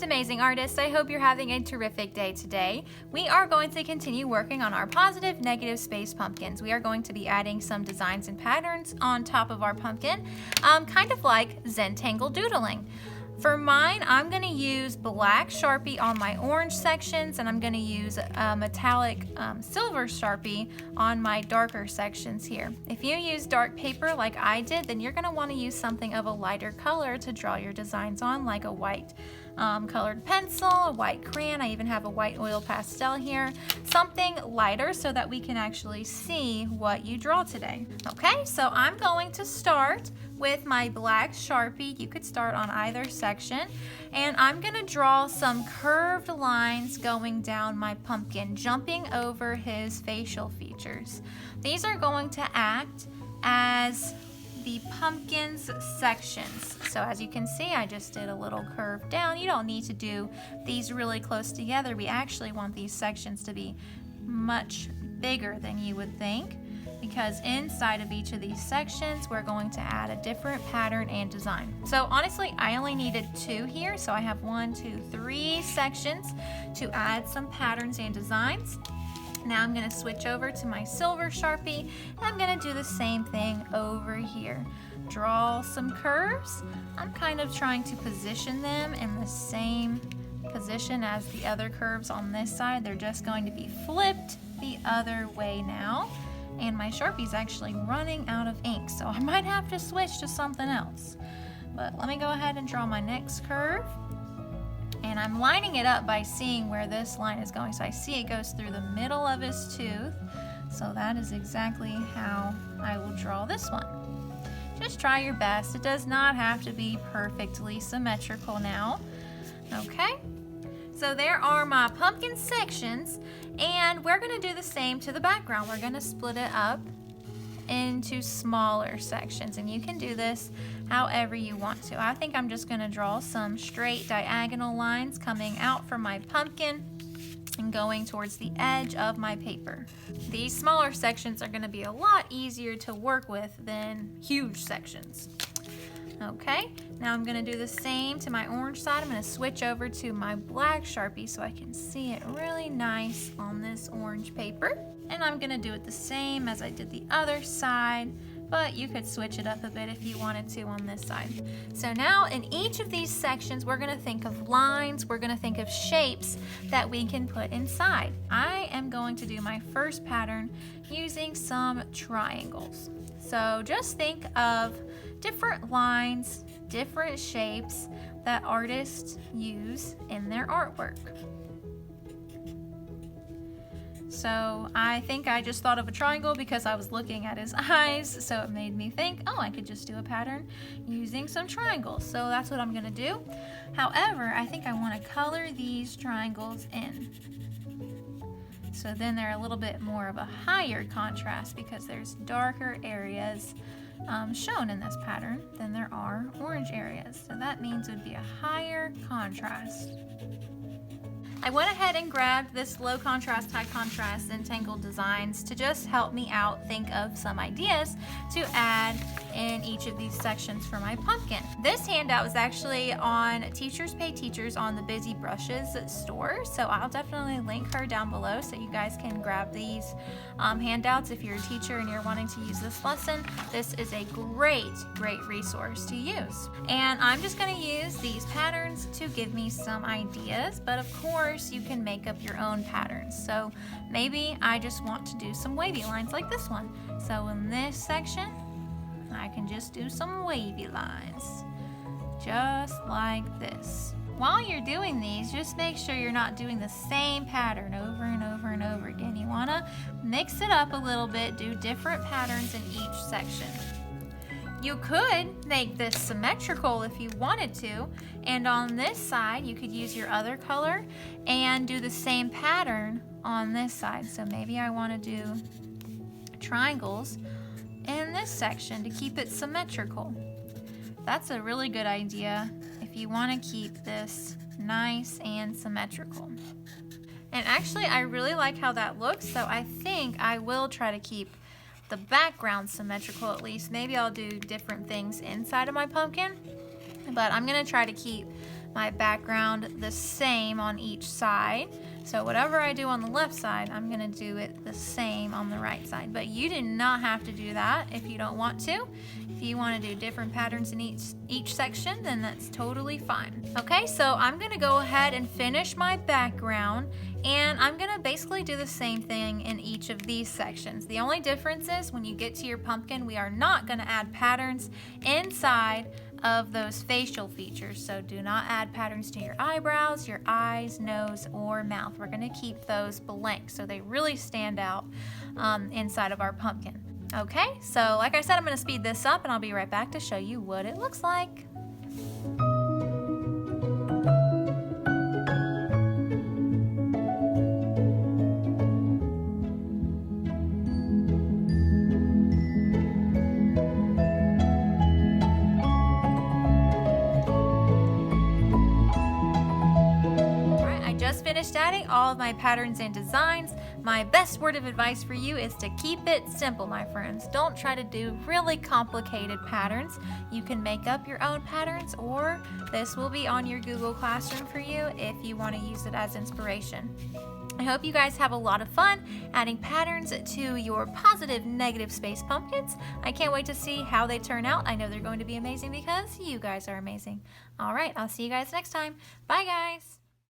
amazing artists. I hope you're having a terrific day today. We are going to continue working on our positive negative space pumpkins. We are going to be adding some designs and patterns on top of our pumpkin, kind of like Zentangle doodling. For mine, I'm going to use black Sharpie on my orange sections, and I'm going to use metallic silver Sharpie on my darker sections here. If you use dark paper like I did, then you're going to want to use something of a lighter color to draw your designs on, like a white colored pencil, a white crayon. I even have a white oil pastel here. Something lighter so that we can actually see what you draw today. Okay, so I'm going to start with my black Sharpie. You could start on either section, and I'm gonna draw some curved lines going down my pumpkin, jumping over his facial features. These are going to act as the pumpkin's sections. So as you can see, I just did a little curve down. You don't need to do these really close together. We actually want these sections to be much bigger than you would think, because inside of each of these sections we're going to add a different pattern and design. So honestly, I only needed 2 here, so I have 1, 2, 3 sections to add some patterns and designs. Now I'm going to switch over to my silver Sharpie, and I'm going to do the same thing over here. Draw some curves. I'm kind of trying to position them in the same position as the other curves on this side. They're just going to be flipped the other way now. And my Sharpie's actually running out of ink, so I might have to switch to something else. But let me go ahead and draw my next curve. And I'm lining it up by seeing where this line is going. So I see it goes through the middle of his tooth. So that is exactly how I will draw this one. Just try your best. It does not have to be perfectly symmetrical now. Okay? So there are my pumpkin sections, and we're going to do the same to the background. We're going to split it up into smaller sections, and you can do this however you want to. I think I'm just going to draw some straight diagonal lines coming out from my pumpkin and going towards the edge of my paper. These smaller sections are going to be a lot easier to work with than huge sections. Okay, now I'm going to do the same to my orange side. I'm going to switch over to my black Sharpie so I can see it really nice on this orange paper. And I'm going to do it the same as I did the other side, but you could switch it up a bit if you wanted to on this side. So now in each of these sections, we're going to think of lines, we're going to think of shapes that we can put inside. I am going to do my first pattern using some triangles. So just think of different lines, different shapes that artists use in their artwork. So I think I just thought of a triangle because I was looking at his eyes, so it made me think, oh, I could just do a pattern using some triangles. So that's what I'm gonna do. However, I think I want to color these triangles in. So then they're a little bit more of a higher contrast because there's darker areas shown in this pattern than there are orange areas. So that means it would be a higher contrast. I went ahead and grabbed this low contrast, high contrast Zentangle designs to just help me out think of some ideas to add in each of these sections for my pumpkin. This handout was actually on Teachers Pay Teachers on the Busy Brushes store, so I'll definitely link her down below so you guys can grab these handouts if you're a teacher and you're wanting to use this lesson. This is a great resource to use. And I'm just going to use these patterns to give me some ideas, but of course you can make up your own patterns. So maybe I just want to do some wavy lines like this one. So in this section, I can just do some wavy lines, just like this. While you're doing these, just make sure you're not doing the same pattern over and over and over again. You want to mix it up a little bit, do different patterns in each section. You could make this symmetrical if you wanted to, and on this side you could use your other color and do the same pattern on this side. So maybe I want to do triangles in this section to keep it symmetrical. That's a really good idea if you want to keep this nice and symmetrical. And actually I really like how that looks, so I think I will try to keep the background symmetrical at least. Maybe I'll do different things inside of my pumpkin, but I'm gonna try to keep my background the same on each side. So whatever I do on the left side, I'm gonna do it the same on the right side. But you do not have to do that if you don't want to. If you want to do different patterns in each section, then that's totally fine. Okay, so I'm gonna go ahead and finish my background, and I'm gonna basically do the same thing in each of these sections. The only difference is when you get to your pumpkin, we are not gonna add patterns inside of those facial features. So do not add patterns to your eyebrows, your eyes, nose, or mouth. We're gonna keep those blank so they really stand out inside of our pumpkin. Okay, so like I said, I'm gonna speed this up and I'll be right back to show you what it looks like. Finished adding all of my patterns and designs. My best word of advice for you is to keep it simple, my friends. Don't try to do really complicated patterns. You can make up your own patterns, or this will be on your Google Classroom for you if you want to use it as inspiration. I hope you guys have a lot of fun adding patterns to your positive negative space pumpkins. I can't wait to see how they turn out. I know they're going to be amazing because you guys are amazing. All right, I'll see you guys next time. Bye, guys.